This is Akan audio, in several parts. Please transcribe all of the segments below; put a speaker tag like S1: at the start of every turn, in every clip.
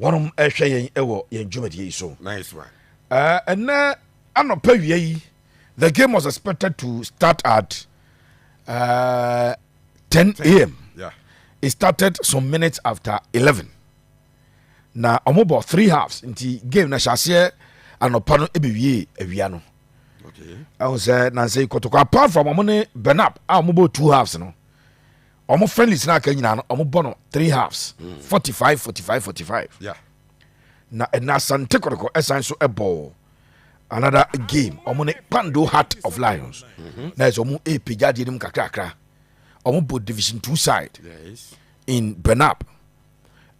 S1: One yen ewo yen jumedi so.
S2: Nice one.
S1: And now anopa the game was expected to start at 10 a.m.
S2: Yeah.
S1: It started some minutes after 11. Now about 3 halves into game na shase anopa no ebewie awia no.
S2: Okay.
S1: I was Asante Kotoko apart from amone Benap about 2 halves no. Omo friendlies na kan nyina no omo bono 3 halves. 45.
S2: Yeah.
S1: Na Asante Kotoko esan so a ball. Another game omo Pando Heart of Lions. Na is omo pija di nim kakra. Omo both division 2 side.
S2: Yes.
S1: In Benap.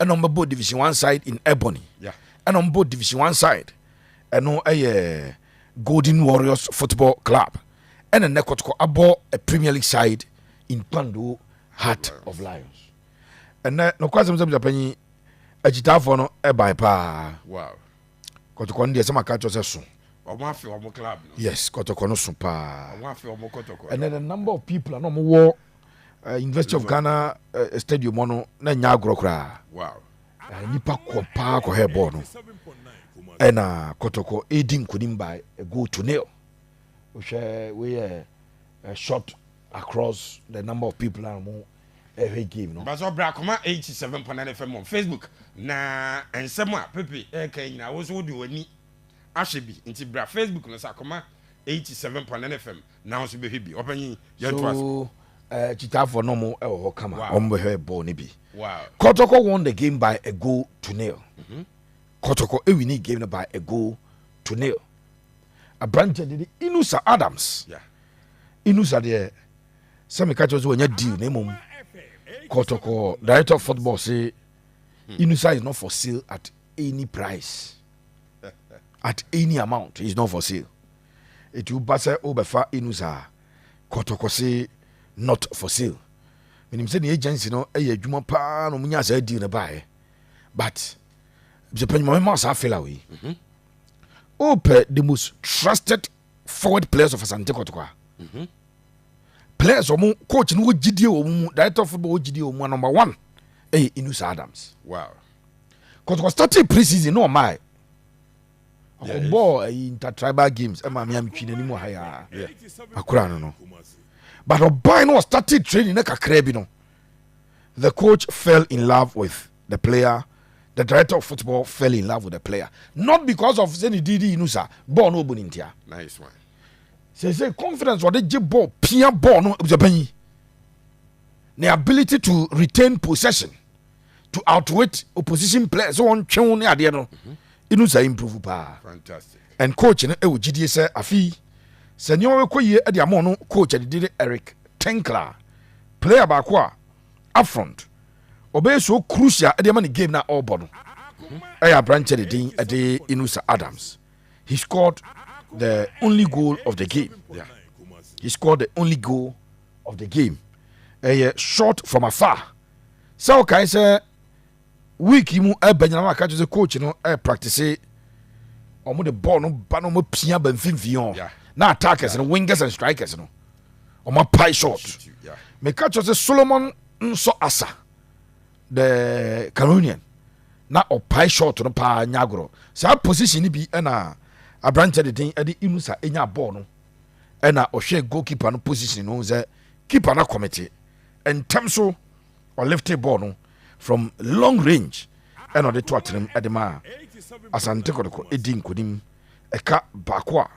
S1: And omo both division 1 side in Ebony.
S2: Yeah.
S1: And omo both division 1 side. And no Golden Warriors Football Club. And then Kotoko abo a Premier League side in Pando Heart of Lions. And no kwasem se Japan agitafo no e bai pa.
S2: Wow.
S1: Kotoko ndi se maka chose so.
S2: Omo afi omo club no.
S1: Yes, Kotoko no so pa.
S2: Omo afi omo Kotoko.
S1: And then the number of people no mo wo University of Ghana stadium no na nya agro kra.
S2: Wow.
S1: Nipa ko pa ko he ball no. And Kotoko aiding couldn't buy a goal to nil. Which we a shot across the number of people and more every game. No,
S2: but so Brakoma 87.9 FM on Facebook. Na and somewhere Pepe Kenya was what do any Ashebi into Bra Facebook no Sakoma 87.9 FM. Now so be open
S1: so Chita for no more or come on her ball nibi.
S2: Wow.
S1: Kotoko won the game by a goal to nil. Kotoko winning game by a goal to nil. A branch did Inusa Adams.
S2: Yeah.
S1: Inusa there. Some catchers when you deal name Kotoko director of football say Inusa is not for sale at any price. At any amount, is not for sale. It will pass over far Inusa. Kotoko say not for sale. When him say the agency no juma pa no munya say deal na buy. But the penny must have fell away. Ope the most trusted forward players of Asante Kotoko. Players omo coach no gidi omo director of football gidi omo number 1 Inusa Adams.
S2: Wow.
S1: Kotoko started preseason no my.
S2: Yes.
S1: Ball intertribal games e ma me am twin ani mo ha ya. Akura no. But Obai no started training na kakra bi no. The coach fell in love with the player. The director of football fell in love with the player. Not because of any Didi Inusa. Ball no bonintia.
S2: Nice one.
S1: Say confidence what they give ball, pia ball no Japan. The ability to retain possession, to outwit opposition players. So on chon ne ade no. Inusa improve pa.
S2: Fantastic.
S1: And coach no e wo gidie say afi senior we koye e de amon no coach de Eric Tenkler. Player ba ko up front. Obey so crucial at the money game now all bottom. I branch the thing at the Inusa Adams. He scored the only goal of the game.
S2: Yeah.
S1: He scored the only goal of the game. A shot from afar. So can I say week you Benjamin catch the coach no practice omo the ball no ba no mo pia ban finfion.
S2: Yeah.
S1: Na attackers and wingers and strikers no. Omo pie shot.
S2: Yeah.
S1: Me catch say Solomon nso asa. The Cameroonian na opai short no pa nyagro sa position ni bi na abranche de den ade Inusa enya ball no na ohwe goalkeeper no position no say keeper na committee and so or lifted ball no from long range and on the twatrem edema Asante Kotoko edin kodim eka bakwa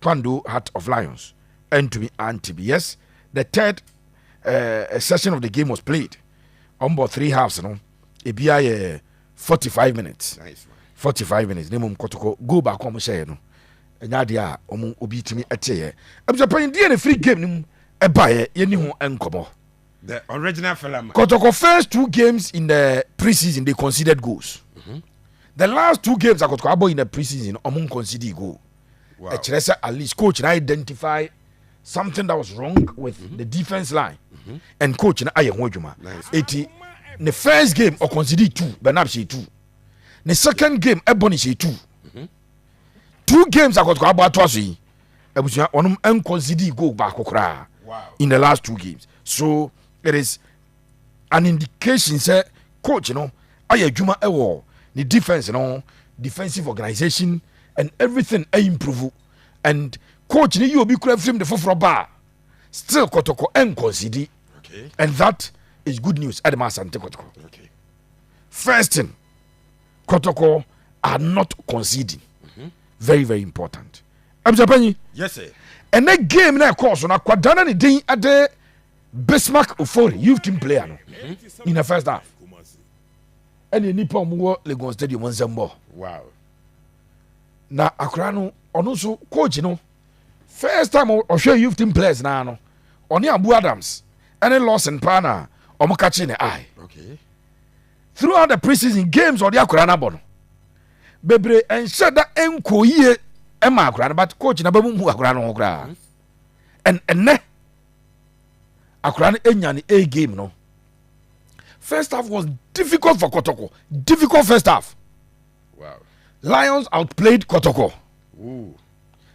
S1: Pando Heart of Lions and to be anti yes the third session of the game was played. On board 3 halves, no. It be 45 minutes.
S2: Nice one.
S1: 45 minutes. Name Kotoko go back home share no. Enya dia omo obi timi ete. I'm Japan dey a free game nim e bae ye ni ho enkomo.
S2: The original film.
S1: Kotoko first 2 games in the preseason they conceded goals. The last 2 games I Kotoko abo in the preseason omo conceded goal.
S2: Wow.
S1: At least coach na identify something that was wrong with the defense line. And coach na aye ho adwuma. Eti the first game or conceded 2, Benab she 2. The second game Ebony she 2. 2 games I got about twice. Ebusua onum unconceded goal back okra.
S2: Wow.
S1: In the last 2 games. So it is an indication say coach ayɛ adwuma ɛwɔ the defense no defensive organization and everything improve and coach ni yi obi kura film the foforɔ ba still Kotoko concede and that is good news at the Asante Kotoko. First thing, Kotoko are not conceding. Very, very important.
S2: Yes, sir.
S1: And that game na course na kwadana ni din at the Bismarck Ofori youth team player no in the first half. And the Nippon Muwo Legon Stadium on Zambo.
S2: Wow.
S1: Na akra no ono so coach no first time o show youth team players na no oni Abu Adams any Lawson Pana omo catch in the eye.
S2: Okay.
S1: Throughout the preseason games or the akra na bono bebre enhyɛ da enko yie ɛma akra but coach na bamu mu akra no kra and ene akra no enya ne a game no first half was difficult for Kotoko, difficult first half.
S2: Wow.
S1: Lions outplayed Kotoko.
S2: Ooh.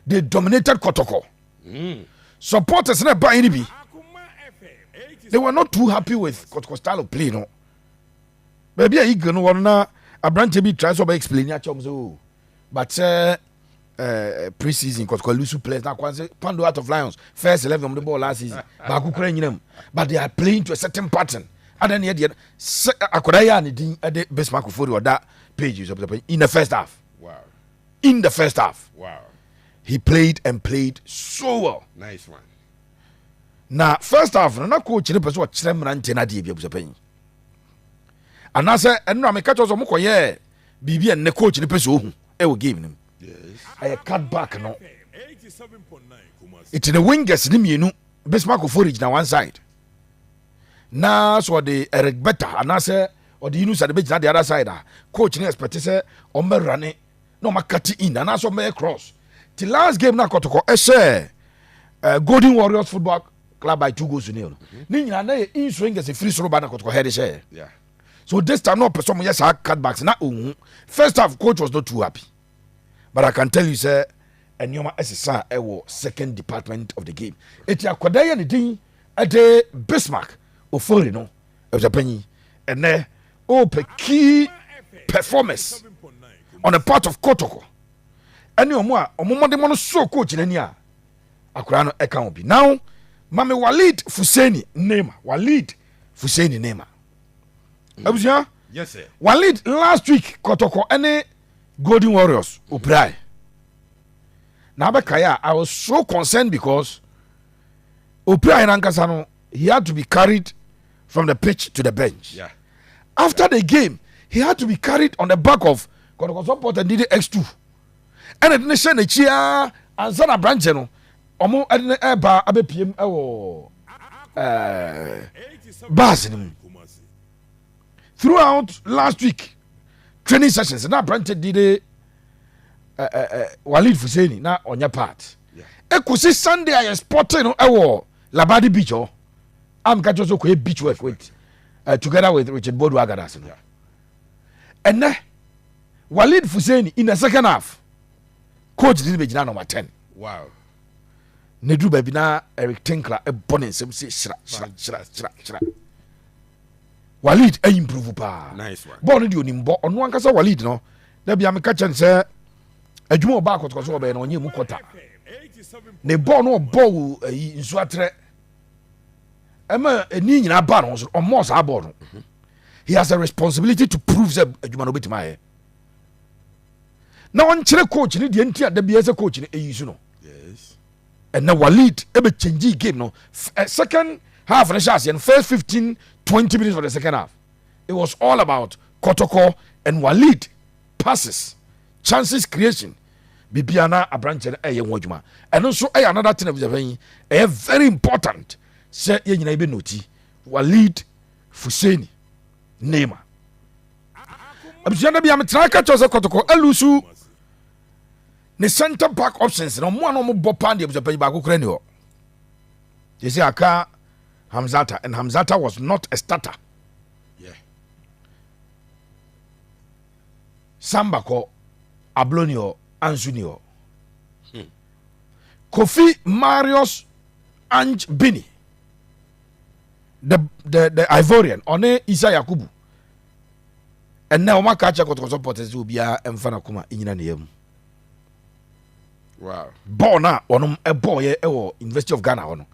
S1: They dominated Kotoko. Supporters na ba bi they were not too happy with Kotoko style of play no baby a igre no na abrante bi try so be explain ya chom so but preseason Kotoko lose players na kwanse Pando out of Lions first 11 of the ball last season ba ku kura nyinam but they are playing to a certain pattern and then here akoda ya ne din at the Bismarck for that pages of the in the first half.
S2: Wow.
S1: In the first half.
S2: Wow.
S1: He played and played so well.
S2: Nice one.
S1: Now first half na coach ne person kyerɛ mrante na de bi abusapan and I say and no me catch us mo koye bibi and ne coach ne person ohu e wo game nim.
S2: Yes.
S1: I cut back no 87.9 it's the wingers ni mienu Bismarck for na one side na so the Eric Beta and I say or the Yunus at the other side coach ne expect say o me rane no ma cut in and so me cross the last game na Kotoko share Golden Warriors football club by 2 goals to 0. Ni nyina na in swing as a free throw ba na Kotoko head share.
S2: Yeah.
S1: So this time no person yes cutbacks na first half coach was not too happy. But I can tell you sir Enyoma SSR ewo second department of the game. Eti akwada ya ne din ade Bismarck Ofori no Ebusapanyi ene key performance on the part of Kotoko. Eni omo de mo so coach nani a akura no eka obi. Now Mame Walid Fuseni Nema. Abusia?
S2: Yes, sir.
S1: Walid last week Kotoko any Golden Warriors Uprai. Now Kaya, I was so concerned because Uprai Nankasano he had to be carried from the pitch to the bench.
S2: Yeah.
S1: After the game, he had to be carried on the back of Kotoko support and did X2. And it didn't send a cheer and son of branch no. Omo adine eba abepiem ewo bus nim throughout last week training sessions na apprentice did Walid Fuseni na onya part ekusi Sunday I sporting no ewo Labadi Beach o am catch so ko beach work with together with Richard Bodu Agadas no and Walid Fuseni in the second half coach did be number 10.
S2: Wow.
S1: Nedru baby na Eric Tinkler e bonne nsem say shra Walid e improve pa.
S2: Nice one.
S1: Ball no onimbo ono ankasa Walid no da bia me catch say adwuma oba akotoko so oba na onye mu kota ne ball no ball nsu atre ema eni nyina ba no so omo sa ball no he has a responsibility to prove that adwuma no betima ye na on kire coach ni de ntia da bia se coach ni eyisu no. And now Walid ebe change game no second half of the chance and first 15-20 minutes of the second half it was all about Kotoko and Walid passes chances creation bibiana abranche na eye wodwuma and also another thing of the very important say ye nyina be noti Walid Fuseni Nema abusana bi am traka chose Kotoko elusu the center back options no mo bo pan de abusapanyi ba kokora ni ho. You see aka Hamzata and Hamzata was not a starter.
S2: Yeah.
S1: Sambako Ablonio Ansunio. Kofi Marius Ange Bini. The Ivorian one Isa Yakubu. and now my catcher got supporters will be a Mfanakuma in Yanam.
S2: Wow.
S1: Born now on a boy or University of Ghana on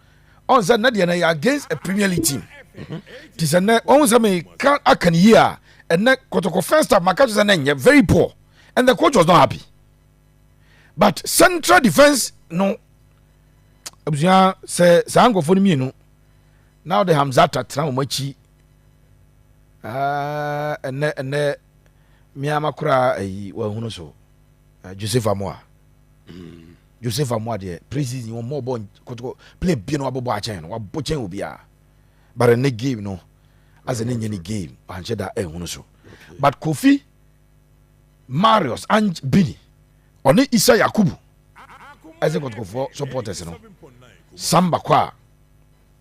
S1: Nadia against a Premier League team. Tis a net almost I can hear and net Kotoko first time my catch is an very poor and the coach was not happy. But central defense no say Sango for me no. Now the Hamzata Tramachi and Miamakura well who knows so Joseph Amoa. Joseph Amoa de Preseason you more born play piano abo chain or butching will be a but a game no as an any game and said that who knows so. But Kofi Marius and Billy on Isa Yakubu as a go for supporters no Samba kwa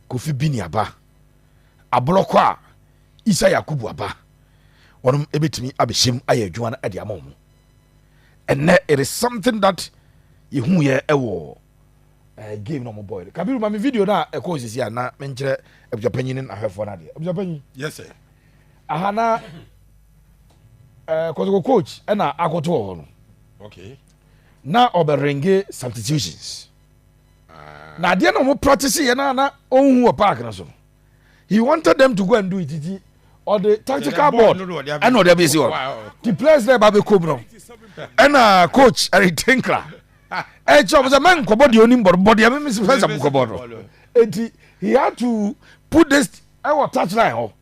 S1: Kofi Bini aba Abolo kwa Isa Yakubu aba on ebetimi abeshim aye adwuma na ade amom and it is something that you who ye ewo game no mo boy Kabiru ma me video na e ko sisi ana me nkire abujapanyin na ahwefo na de abujapanyin
S2: yes sir
S1: ahana coach na akoto ho no
S2: okay
S1: na oberenge substitutions na de no mo practice ye na onhu o park na so he wanted them to go and do it or the tactical board and no there be see the players there ba be cobro and coach Eric Tinkler job was a man kobodi onim body am miss first kobodo he had to put this our touchline ho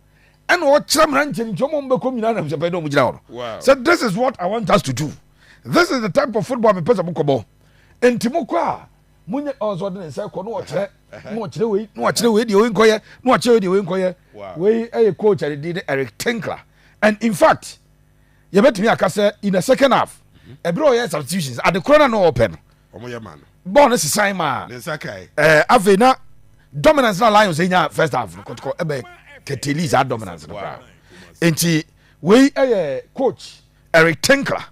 S1: and what chamran chen chomo mbe komina na mse pedo mujira ho so this is what I want us to do. This is the type of football me pesa kobo entimo kwa munye also de say ko no kire we de we nkoye no kire de we nkoye we coach did Eric Tinkler and in fact you bet me akase in the second half ebro ye substitutions at the corner no open
S2: omoye man
S1: born is sign ma
S2: ne sakai
S1: avena dominance na Lions enya first half kotoko ebe Keteli's dominance no enti we coach Eric Tinkler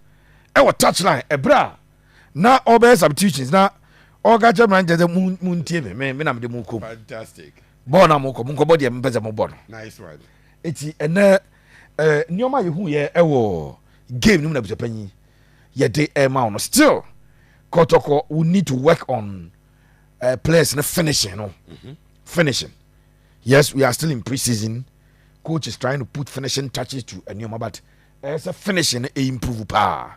S1: touchline ebra na obe substitutions na oga chairman je muntie me na me mu kom
S2: fantastic
S1: born na mu kom nko body em pese mo born
S2: nice one
S1: enti ene nioma yehu ye ewo game no na busapanyi ye de no still Kotoko we need to work on players na finishing no finishing. Yes, we are still in preseason. Coach is trying to put finishing touches to Nioma, but as a finishing improve power.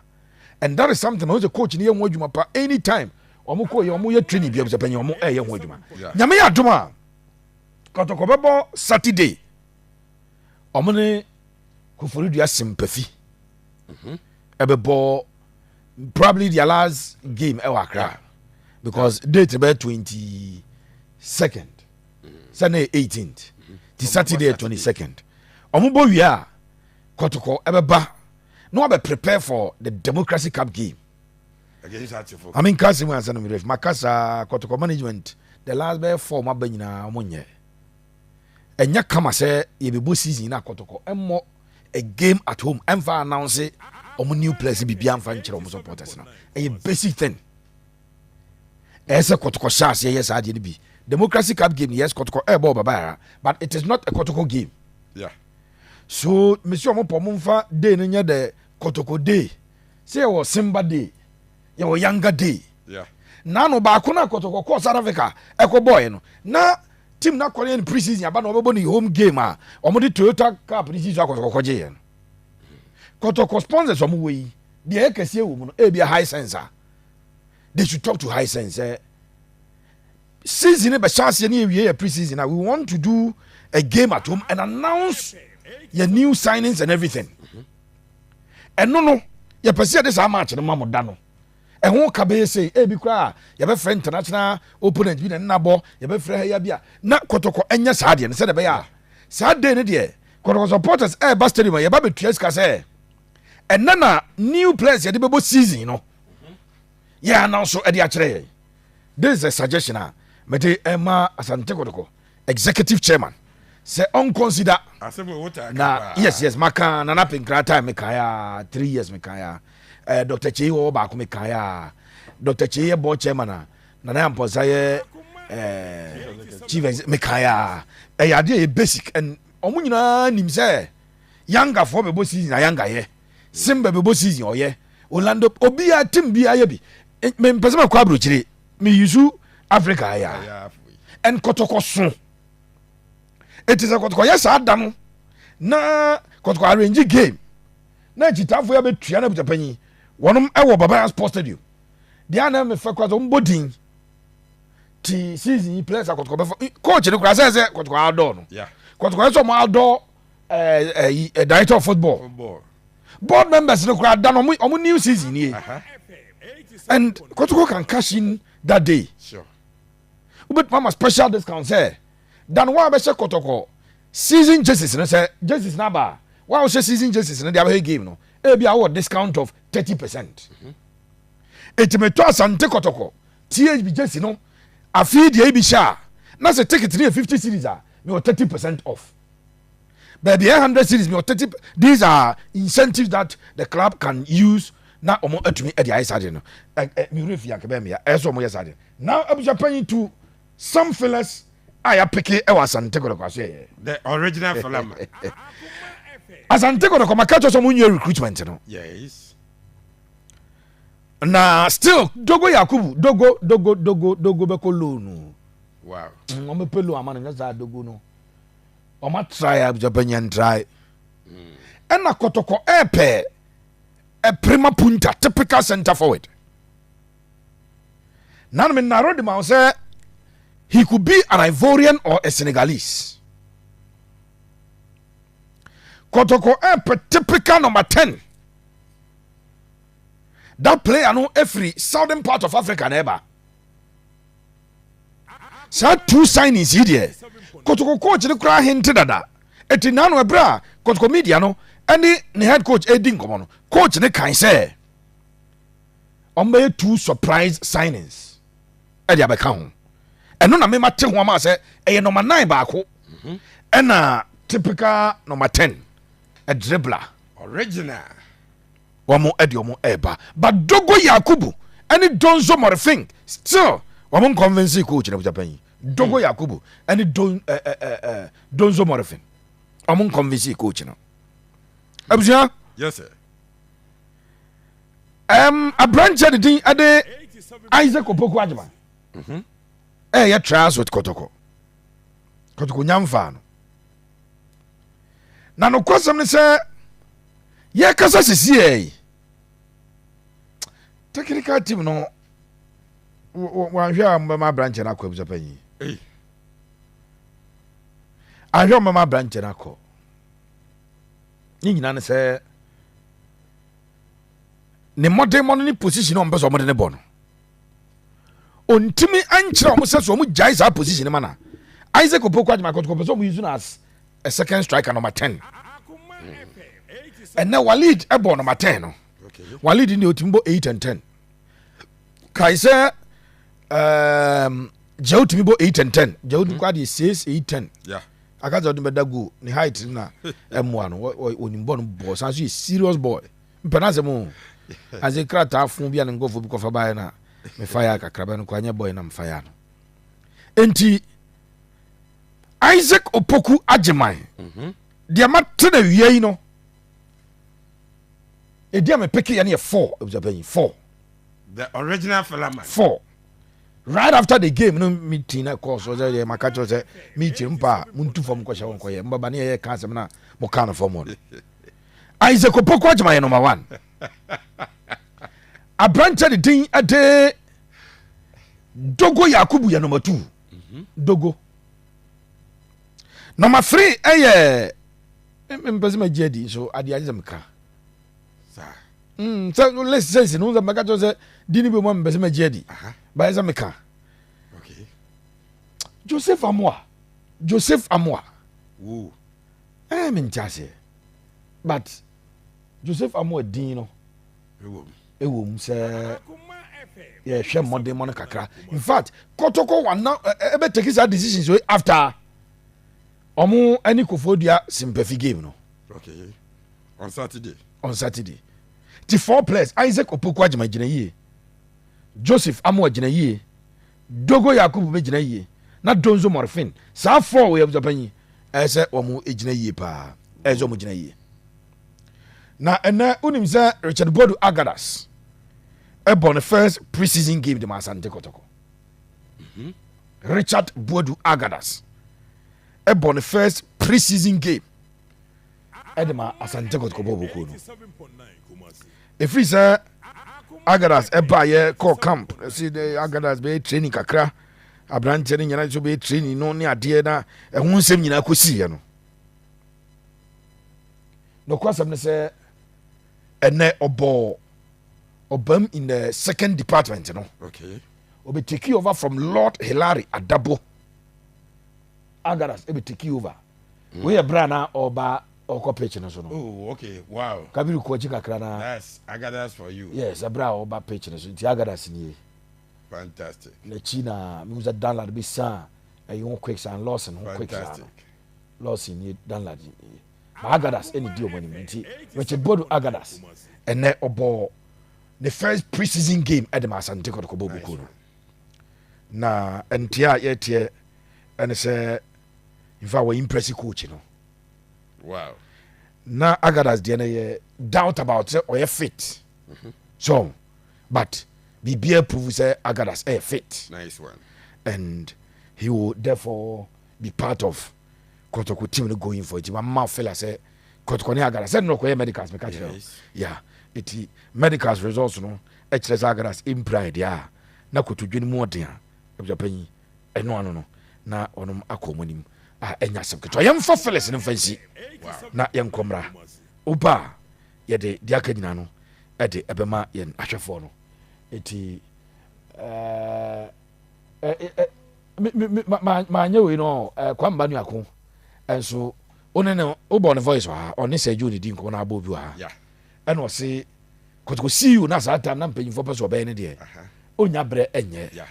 S1: And that is something as a coach in the pa anytime omuko ye omu ye training bi omusepanyi omu ye hodwuma nyame ya doma Kotoko bebo Saturday omune Kufuridu sympathy ebebo probably their last game ewa Accra because date be 22nd Sunday 18th the Saturday 22nd omubo wia Kotoko ebeba no be prepare for the Democracy Cup game
S2: against Atifo.
S1: I mean Kasim and Sanam Ref Makasa Kotoko management the last be 4 mabanyina omonye enya kama say ye be season na Kotoko emmo a game at home emfa announce omo new players bibia amfa nkyere omo supporters na a basic thing esa Kotoko chance yes ade ni bi Democracy Cup game yes Kotoko ball baba but it is not a Kotoko game.
S2: Yeah.
S1: So monsieur mo pomumfa day no nya the Kotoko day say was Simba day your younger day.
S2: Yeah.
S1: Na no ba ko na Kotoko ko South Africa eko boy no na team na Korean preseason aba na obebo ni home game a omo di Toyota Cup preseason Kotoko ko je yen Kotoko sponsors omo we de e kese wo mu no e be high sensor they should talk to high sense season be chance na ewie preseason we want to do a game at home and announce your new signings and everything and no your person this how much no mamoda no e ho ka be say e bi kra ya be friend international opponent bi na nabo ya be friend ya bia na Kotoko enya saade ne se de be ya saade ne de Kotoko supporters ba stadium ya ba be tueska say and na new players ya de be season no ya announce e de a kire this is a suggestion mete Emma Asante Kotoko executive chairman say unconsider na yes maka na pinkra time mekaya 3 years mekaya Dr. Chiwo ba ko mekaya Dr. Chiye board chairman na amposa ye chief mekaya ya de basic and omunyina nim say Yanga for bebo season na Yanga ye. Simba bebo season oye. Orlando obi a team bi aye bi. Me mpese me kwa brochire. Me yusu Africa ya. And Kotoko so. It is a Kotoko yes adam. Na Kotoko arrange game. Na chitafo ya betua na butapanyi. Wonom ewo Baba Sports Stadium. Dia na me fa kwa zo mbodin. Ti season players Kotoko be coach ni kwa say Kotoko outdoor no. Yeah. Kotoko so mo outdoor director of football. Board members no kwa dan omo new season ni. And Kotoko can cash in that day. Sure. But mama special discount say. Dan wa be say Kotoko season jerseys no say jerseys na ba. Wa o say season jerseys no dey game no. E be a discount of 30%. It me to Asante Kotoko. THB jersey no. Afi dey be sha. Na say ticket ni 50 series me 30% off. Baby 100 series me 30. These are incentives that the club can use. Na omo atumi e dey side no. Me refi akebe me ya. Eso omo yesade. Now abuja paying to some fellas I pick it Asante Kotoko say. The original fella. Asante Kotoko makacho so munye recruitment no. Yes. Na still Dogo Yakubu Dogo beko loan. Wow. Omo pelo amana nza Dogo no. Omo try abuja try. And na Kotoko epe a prima punta typical center forward. Nan me narrow the man say he could be an Ivorian or a Senegalese. Kotoko a typical number 10. That player no every southern part of Africa never. So two signings here. Kotoko coach the cry hinted that. Etinano ebra Kotoko media no any head coach Edin Komono. Coach ne can say two surprise signings. Edi abeka and no na me mate ho ma say e number 9 baako and typical number 10 a dribbler original wamo edi omo eba but Dogo Yakubu any Donzo Morifing still wamo convince coach na Japan Dogo Yakubu any Donzo Morifing wamo convince coach na abuja yes sir a branch at the ade Isaac Opoku Ajima ya trials with Kotoko nyamfa no na no kwasam ne se ye kasa sisi technical team no wa hwa mama branch na kwa buzapanyi ahwa mama branch na ko ni nyina ne se ne modern ni position on beso modern bo no ontimi anchira omo se so omo jai za position ma na Isaac Opoku Ajima Kotoko so omo use as a second striker number 10 and now Walid ebo number 10 no okay Walid ni otimbo 8 and 10 Kaise Jawtimi bo 8 and 10 Jawtimi kwa di 6 8 10 yeah akaza odimbe dagu ni height na M1 onimbo no boy so a serious boy mpenase mo as a krata afun bia ngofo bi kofa bae na me fire kakraba no kwanya boy na mfire no enti Isaac Opoku Ajima dia mate na wiei no e dia me pick ya na 4 obuzapanyi 4 the original fella man 4 right after the game no meeting na course so say makacho say meeting mpa muntu fom ko hye won ko ye mbaba ne ye ka asem na mo ka no fom no Isaac Opoku Ajima ye number 1 a branch the thing ade Dogo Yakubu ya number 2 Dogo number 3 eye mpezi majedi so ade aje mka so let's say no makacho say dini be mo mpezi majedi ba eza mka okay Joseph Amwa woo minchase but Joseph Amwa dino ewo say yeah share Monday morning kakra in fact Kotoko wan now ebe take his decisions way after omo any Kofodia sympathy game no okay on Saturday the 4 players Isaac Opoku Ajima gina yie Joseph Amwa gina yie Dogo Yakubu be gina yie na Donzo Morifin sa 4 we abuzapanyi ese omo gina yie pa eze omo gina yie na ena unim say Richard Bodu Agadas born the first preseason game de Asante Kotoko. Richard Bodu Agadas born the first preseason game edema Asante Kotoko bobo no. If we say Agadas ye call camp, see the Agadas be training kakra, abranche ni nyana so be training no ne ade na ehun nsem nyina kosi ye no. No kwasam ne say ene obam in the second department no.
S2: Okay.
S1: Obe take over from Lord Hilary Adabo. Agadas be take over. We brana oba oko pitch no so no.
S2: Oh, okay. Wow.
S1: Kabiru ko chi kakra na.
S2: That's Agadas for you.
S1: Yes, abra oba pitch no so. Ti Agadas ni.
S2: Fantastic.
S1: Le China mi uza download be sa e yon quick and loss and quick.
S2: Fantastic.
S1: Loss ni download. Agadas any deal money nti. Richard Bodu Agadas. Ene obo the first preseason game at the Asante Kotoko bobo no. Na entia yetie ene say in fact we impressive coach no.
S2: Wow.
S1: Na Agadas de na doubt about say or fit. So but BBA prove say Agadas fit.
S2: Nice one.
S1: And he will therefore be part of Kotoko team going for it. My mouth fella say Kotoko ni Agadas say no ko medicals me catch yeah. It medicals results no HLS Agadas in pride yeah. Na kotodwe ni mu odin a ebujapanyi eno ano no na onom akomonim enya sebketo yem fa feles ne fansi na yen komra oba ye de aka nyina no e de ebema yen ahwefo no eti ma nya we no kwamba nu ako enso onene obo ne voice wa oni se juni din ko na abo bi wa
S2: yeah
S1: eno se Kotoko see you na sa time na mpanyim for person obey ne de onya bre enye
S2: yeah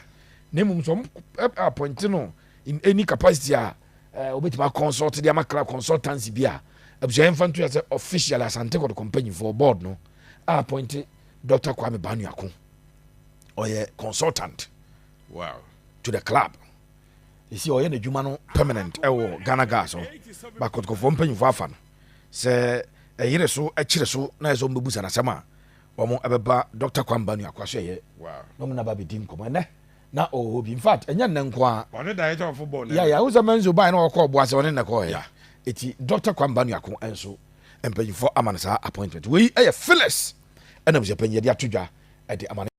S1: nemum so appoint no in any capacity obetima consult the amakra consultancy bia abuja enfanto ya say official Asante Kotoko company for board no appoint Dr. Kwame Banuako or a consultant
S2: wow
S1: to the club. You see oye na djuma no permanent ewo Ghana gas so ba Kotoko for company for afan say eyire so akire so na ezo mbebusa na sama omo ebeba Dr. Kwame Banuako so ye
S2: wow
S1: no na ba bidim komo ne na obi in fact enya nne nko
S2: on the director of football
S1: yeah uza manzo ba na okọ bo ase on ne ko ya eti Dr. Kwame Banuako enso empanyifo amanasa appointment we Phyllis ena mje panyi dia todwa e de amane